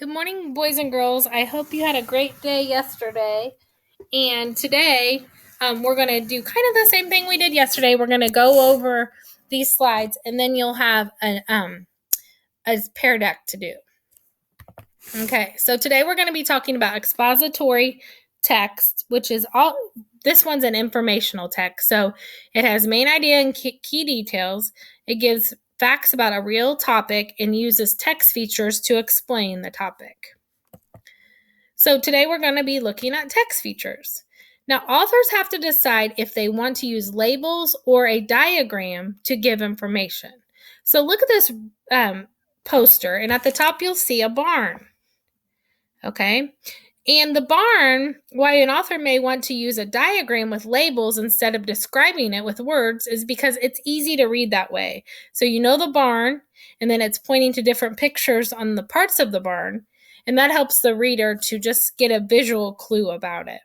Good morning, boys and girls. I hope you had a great day yesterday. And today, we're going to do kind of the same thing we did yesterday. We're going to go over these slides, and then you'll have a pair deck to do. Okay, so today we're going to be talking about expository text, which is this one's an informational text. So it has main idea and key details. It gives facts about a real topic and uses text features to explain the topic. So today we're going to be looking at text features. Now, authors have to decide if they want to use labels or a diagram to give information. So look at this poster, and at the top you'll see a barn. Okay, and the barn, why an author may want to use a diagram with labels instead of describing it with words is because it's easy to read that way. So you know the barn, and then it's pointing to different pictures on the parts of the barn, and that helps the reader to just get a visual clue about it.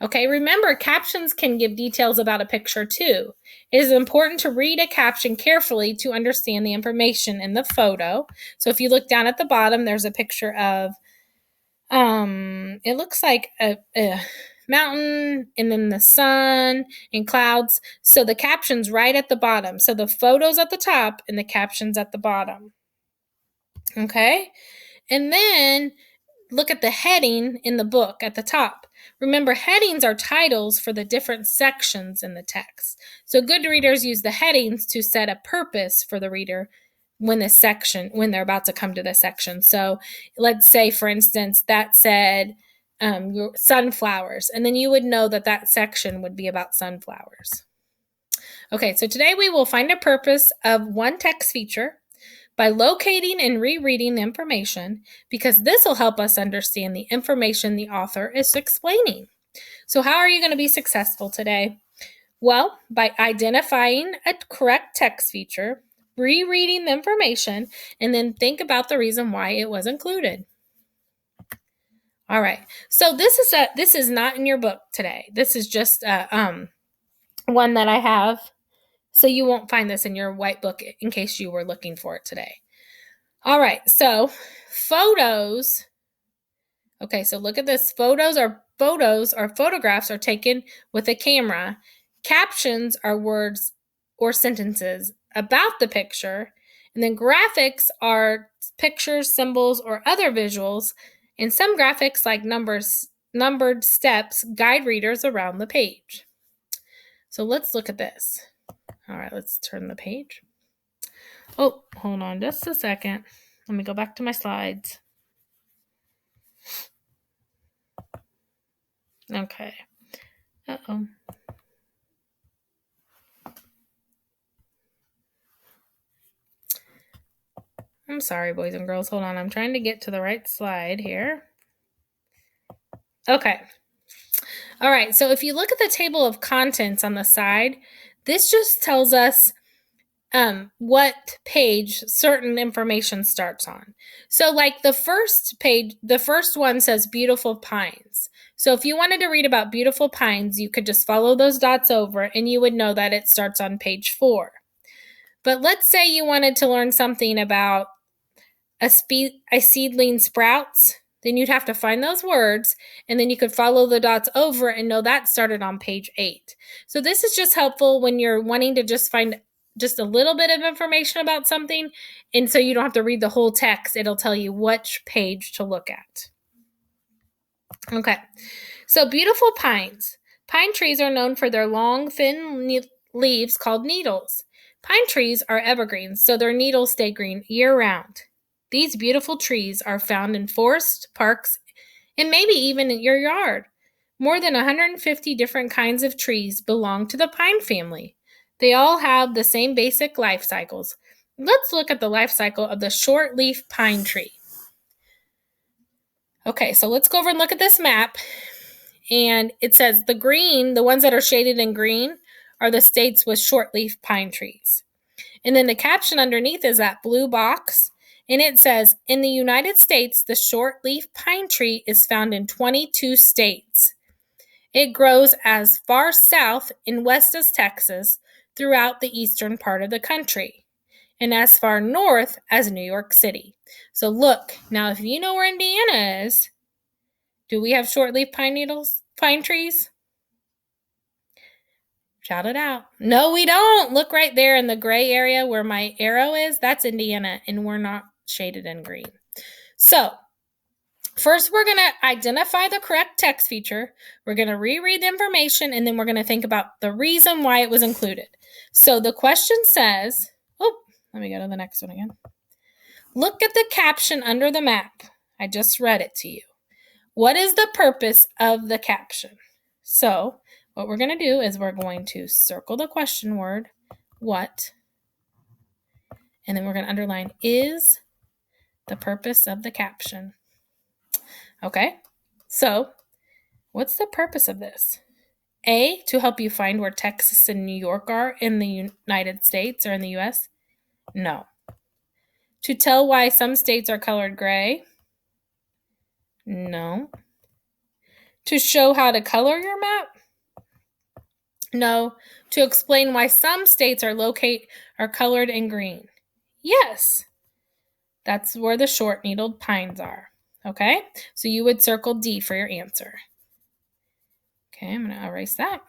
Okay, remember, captions can give details about a picture too. It is important to read a caption carefully to understand the information in the photo. So if you look down at the bottom, there's a picture of it looks like a mountain and then the sun and clouds. So the caption's right at the bottom. So the photo's at the top and the caption's at the bottom. Okay? And then look at the heading in the book at the top. Remember, headings are titles for the different sections in the text. So good readers use the headings to set a purpose for the reader when they're about to come to the section. So let's say, for instance, that said sunflowers, and then you would know that section would be about sunflowers. Okay, so today we will find a purpose of one text feature by locating and rereading the information, because this will help us understand the information the author is explaining. So how are you going to be successful today? Well, by identifying a correct text feature, rereading the information, and then think about the reason why it was included. All right, so this is not in your book today. This is just one that I have, so you won't find this in your white book in case you were looking for it today. All right, so photos. Okay, so look at this. Photographs are taken with a camera. Captions are words or sentences about the picture. And then graphics are pictures, symbols, or other visuals. And some graphics, like numbered steps, guide readers around the page. So let's look at this. All right, let's turn the page. Oh, hold on just a second. Let me go back to my slides. Okay. Uh-oh. I'm sorry, boys and girls. Hold on. I'm trying to get to the right slide here. Okay. All right. So if you look at the table of contents on the side, this just tells us what page certain information starts on. So like the first page, the first one says beautiful pines. So if you wanted to read about beautiful pines, you could just follow those dots over and you would know that it starts on page 4. But let's say you wanted to learn something about a seedling sprouts, then you'd have to find those words, and then you could follow the dots over and know that started on page 8. So this is just helpful when you're wanting to just find just a little bit of information about something, and so you don't have to read the whole text. It'll tell you which page to look at. Okay, so beautiful pines. Pine trees are known for their long, thin leaves called needles. Pine trees are evergreens, so their needles stay green year-round. These beautiful trees are found in forests, parks, and maybe even in your yard. More than 150 different kinds of trees belong to the pine family. They all have the same basic life cycles. Let's look at the life cycle of the short-leaf pine tree. Okay, so let's go over and look at this map. And it says the ones that are shaded in green, are the states with short-leaf pine trees. And then the caption underneath is that blue box. And it says, in the United States, the short-leaf pine tree is found in 22 states. It grows as far south in west as Texas throughout the eastern part of the country. and as far north as New York City. So look, now if you know where Indiana is, do we have short-leaf pine trees? Shout it out. No, we don't. Look right there in the gray area where my arrow is. That's Indiana, and we're not shaded in green. So first, we're going to identify the correct text feature. We're going to reread the information, and then we're going to think about the reason why it was included. So the question says, let me go to the next one again. Look at the caption under the map. I just read it to you. What is the purpose of the caption? So what we're going to do is we're going to circle the question word, what, and then we're going to underline is the purpose of the caption. Okay, so what's the purpose of this? A, to help you find where Texas and New York are in the United States or in the US? No. To tell why some states are colored gray? No. To show how to color your map? No. To explain why some states are colored in green? Yes. That's where the short-needled pines are. Okay? So you would circle D for your answer. Okay, I'm going to erase that.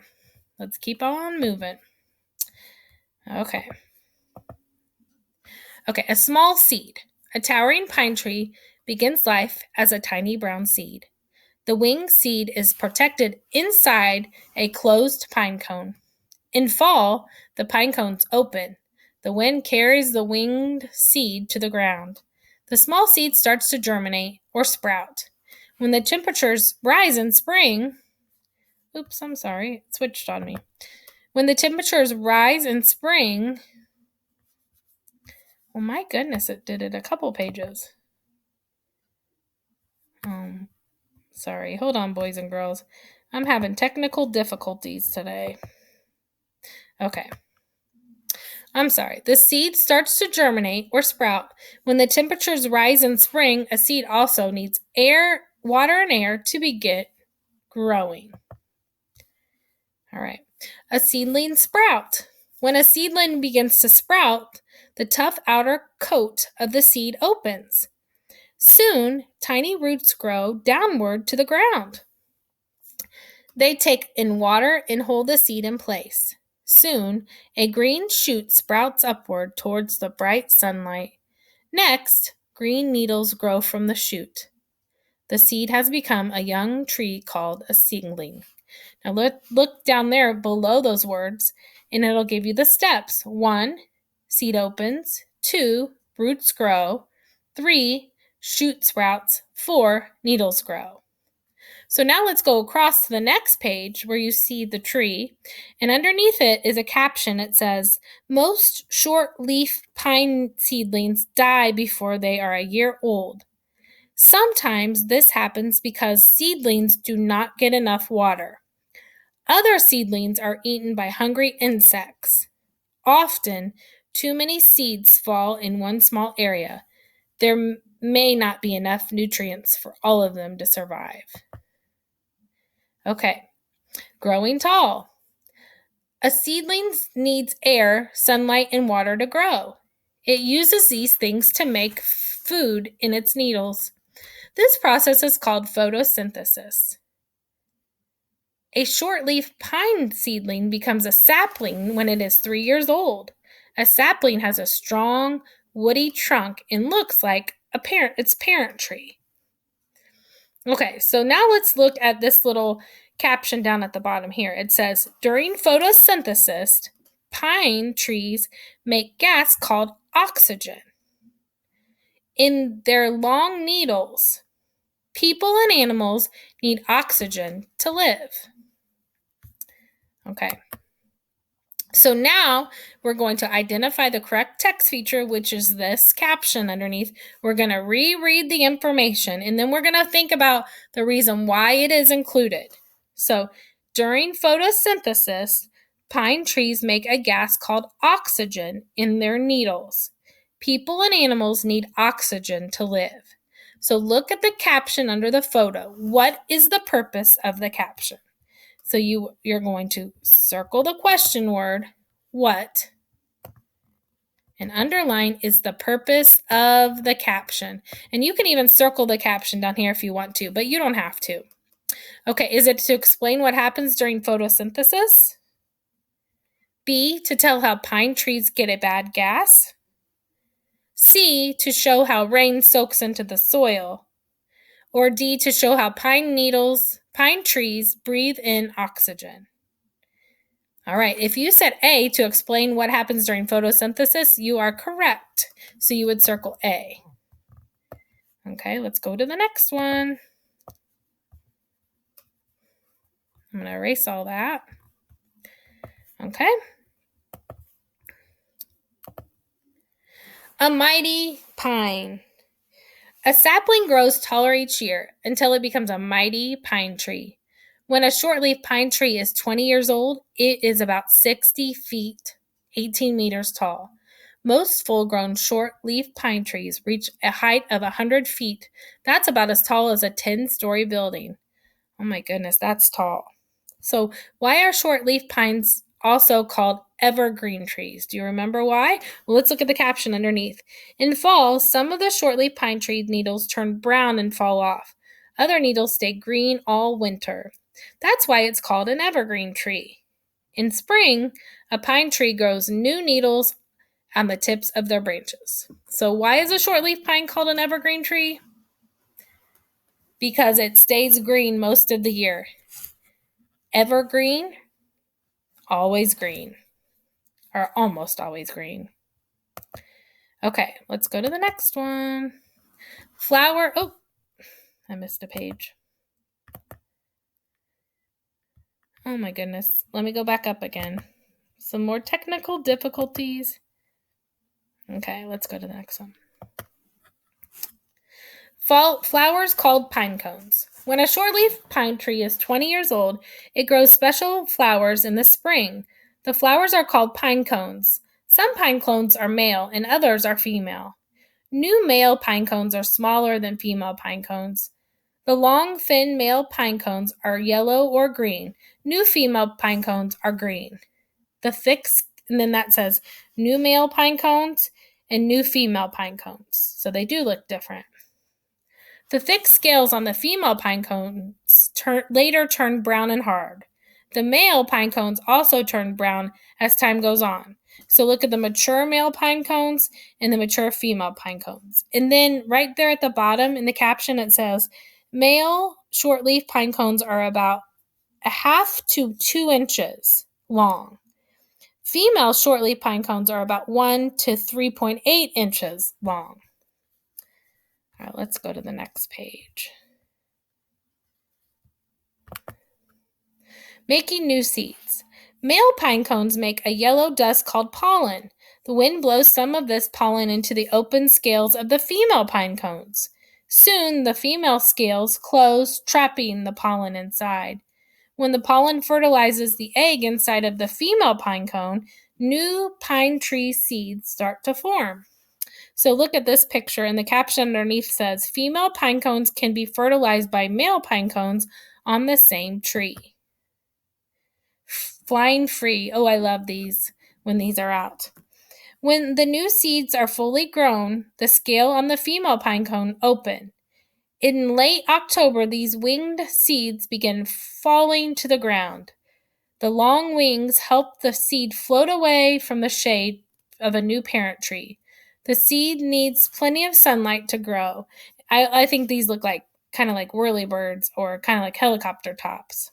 Let's keep on moving. Okay, a small seed. A towering pine tree begins life as a tiny brown seed. The winged seed is protected inside a closed pine cone. In fall, the pine cones open. The wind carries the winged seed to the ground. The small seed starts to germinate or sprout. When the temperatures rise in spring, it switched on me. When the temperatures rise in spring, oh my goodness, it did it a couple pages. Sorry, hold on, boys and girls. I'm having technical difficulties today. Okay. I'm sorry. The seed starts to germinate or sprout. When the temperatures rise in spring, a seed also needs water and air to begin growing. All right. A seedling sprout. When a seedling begins to sprout, the tough outer coat of the seed opens. Soon, tiny roots grow downward to the ground. They take in water and hold the seed in place. Soon, a green shoot sprouts upward towards the bright sunlight. Next, green needles grow from the shoot. The seed has become a young tree called a seedling. Now look down there below those words, and it'll give you the steps. 1, seed opens. 2, roots grow. 3, shoot sprouts. 4, needles grow. So now let's go across to the next page where you see the tree, and underneath it is a caption. It says, most short-leaf pine seedlings die before they are a year old. Sometimes this happens because seedlings do not get enough water. Other seedlings are eaten by hungry insects. Often, too many seeds fall in one small area. There may not be enough nutrients for all of them to survive. Okay, growing tall. A seedling needs air, sunlight, and water to grow. It uses these things to make food in its needles. This process is called photosynthesis. A short-leaf pine seedling becomes a sapling when it is 3 years old. A sapling has a strong, woody trunk and looks like its parent tree. Okay, so now let's look at this little caption down at the bottom here. It says, during photosynthesis, pine trees make gas called oxygen. In their long needles, people and animals need oxygen to live. Okay. So now we're going to identify the correct text feature, which is this caption underneath. We're going to reread the information, and then we're going to think about the reason why it is included. So during photosynthesis, pine trees make a gas called oxygen in their needles. People and animals need oxygen to live. So look at the caption under the photo. What is the purpose of the caption? So you're going to circle the question word, what, And underline is the purpose of the caption. And you can even circle the caption down here if you want to, but you don't have to. Okay, is it to explain what happens during photosynthesis? B, to tell how pine trees get a bad gas? C, to show how rain soaks into the soil? Or D, to show how pine trees breathe in oxygen? All right, if you said A, to explain what happens during photosynthesis, you are correct. So you would circle A. Okay, let's go to the next one. I'm going to erase all that. Okay. A mighty pine. A sapling grows taller each year until it becomes a mighty pine tree. When a shortleaf pine tree is 20 years old, it is about 60 feet, 18 meters tall. Most full-grown short-leaf pine trees reach a height of 100 feet. That's about as tall as a 10-story building. Oh my goodness, that's tall. So why are short-leaf pines also called evergreen trees? Do you remember why? Well, let's look at the caption underneath. In fall, some of the short-leaf pine tree needles turn brown and fall off. Other needles stay green all winter. That's why it's called an evergreen tree. In spring, a pine tree grows new needles on the tips of their branches. So why is a short-leaf pine called an evergreen tree? Because it stays green most of the year. Evergreen, always green, or almost always green. Okay, let's go to the next one. Flower, oh, I missed a page. Oh my goodness, let me go back up again. Some more technical difficulties. Okay, let's go to the next one. Flowers called pine cones. When a shortleaf pine tree is 20 years old, it grows special flowers in the spring. The flowers are called pine cones. Some pine cones are male and others are female. New male pine cones are smaller than female pine cones. The long, thin male pine cones are yellow or green. New female pine cones are green. And then that says new male pine cones and new female pine cones. So they do look different. The thick scales on the female pine cones later turn brown and hard. The male pine cones also turn brown as time goes on. So look at the mature male pine cones and the mature female pine cones. And then right there at the bottom in the caption it says, male shortleaf pine cones are about 1/2 to 2 inches long. Female shortleaf pine cones are about 1 to 3.8 inches long. All right, let's go to the next page. Making new seeds. Male pine cones make a yellow dust called pollen. The wind blows some of this pollen into the open scales of the female pine cones. Soon, the female scales close, trapping the pollen inside. When the pollen fertilizes the egg inside of the female pine cone, new pine tree seeds start to form. So look at this picture, and the caption underneath says, female pine cones can be fertilized by male pine cones on the same tree. Flying free. Oh, I love these when these are out. When the new seeds are fully grown, the scale on the female pine cone open. In late October, these winged seeds begin falling to the ground. The long wings help the seed float away from the shade of a new parent tree. The seed needs plenty of sunlight to grow. I think these look like kind of like whirlybirds or kind of like helicopter tops.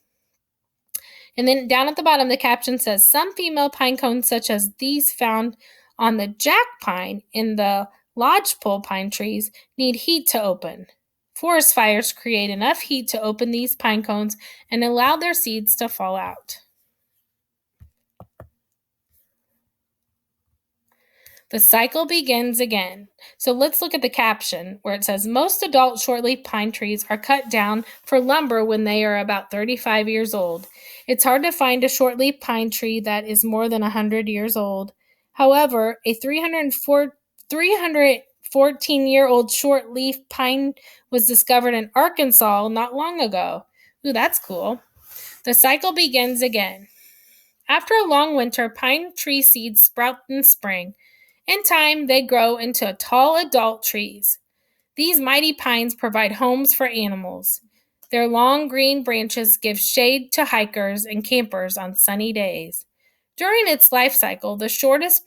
And then down at the bottom, the caption says, some female pine cones, such as these found on the jack pine in the lodgepole pine trees, need heat to open. Forest fires create enough heat to open these pine cones and allow their seeds to fall out. The cycle begins again. So let's look at the caption where it says, most adult shortleaf pine trees are cut down for lumber when they are about 35 years old. It's hard to find a shortleaf pine tree that is more than 100 years old. However, a 314-year-old shortleaf pine was discovered in Arkansas not long ago. Ooh, that's cool. The cycle begins again. After a long winter, pine tree seeds sprout in spring. In time, they grow into tall adult trees. These mighty pines provide homes for animals. Their long green branches give shade to hikers and campers on sunny days. During its life cycle, the short-leaf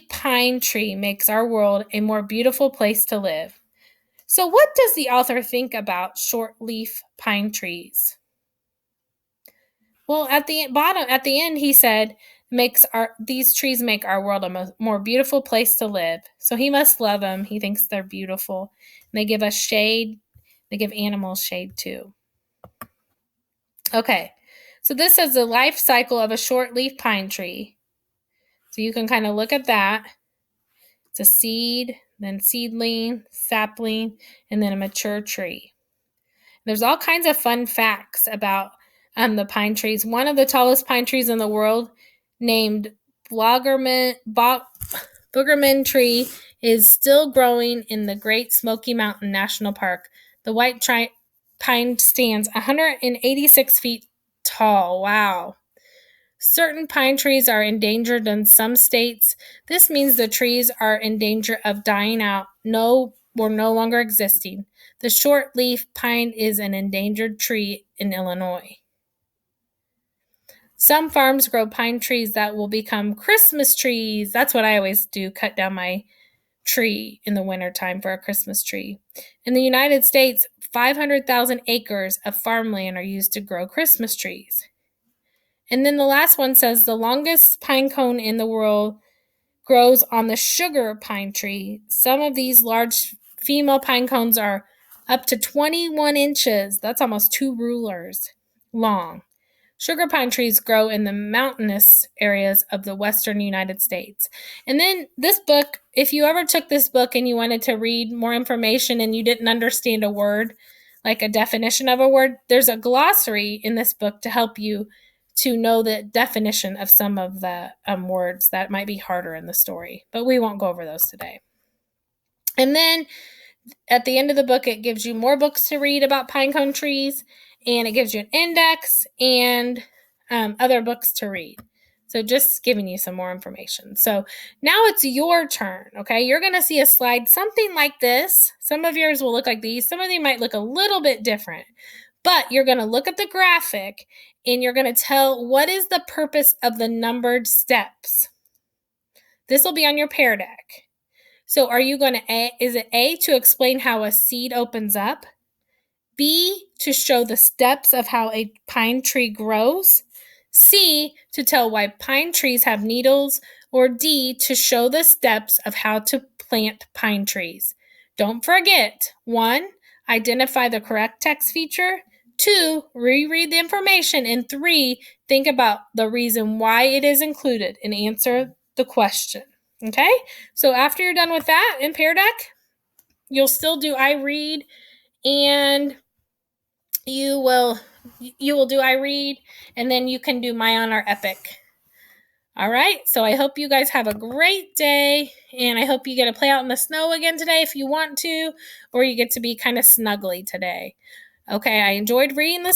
pine tree makes our world a more beautiful place to live. So, what does the author think about short-leaf pine trees? Well, at the end, he said, these trees make our world a more beautiful place to live. So he must love them. He thinks they're beautiful. And they give us shade. They give animals shade too. Okay, so this is the life cycle of a short-leaf pine tree. So you can kind of look at that. It's a seed, then seedling, sapling, and then a mature tree. There's all kinds of fun facts about the pine trees. One of the tallest pine trees in the world, named Boogerman tree, is still growing in the Great Smoky Mountain National Park. The white pine stands 186 feet tall. Wow. Certain pine trees are endangered in some states. This means the trees are in danger of dying out, or no longer existing. The short-leaf pine is an endangered tree in Illinois. Some farms grow pine trees that will become Christmas trees. That's what I always do, cut down my tree in the wintertime for a Christmas tree. In the United States, 500,000 acres of farmland are used to grow Christmas trees. And then the last one says the longest pine cone in the world grows on the sugar pine tree. Some of these large female pine cones are up to 21 inches. That's almost 2 rulers long. Sugar pine trees grow in the mountainous areas of the western United States. And then this book, if you ever took this book and you wanted to read more information and you didn't understand a word, like a definition of a word, there's a glossary in this book to help you to know the definition of some of the words that might be harder in the story. But we won't go over those today. And then at the end of the book, it gives you more books to read about pinecone trees, and it gives you an index and other books to read. So just giving you some more information. So now it's your turn, okay? You're going to see a slide something like this. Some of yours will look like these. Some of them might look a little bit different. But you're going to look at the graphic, and you're going to tell what is the purpose of the numbered steps. This will be on your Pear Deck. So is it A, to explain how a seed opens up? B, to show the steps of how a pine tree grows? C, to tell why pine trees have needles? Or D, to show the steps of how to plant pine trees? Don't forget, 1, identify the correct text feature. 2, reread the information. And 3, think about the reason why it is included and answer the question. Okay? So after you're done with that in Pear Deck, you'll still do I read, and you will do I read, and then you can do My Honor Epic. All right, so I hope you guys have a great day, and I hope you get to play out in the snow again today if you want to, or you get to be kind of snuggly today. Okay, I enjoyed reading this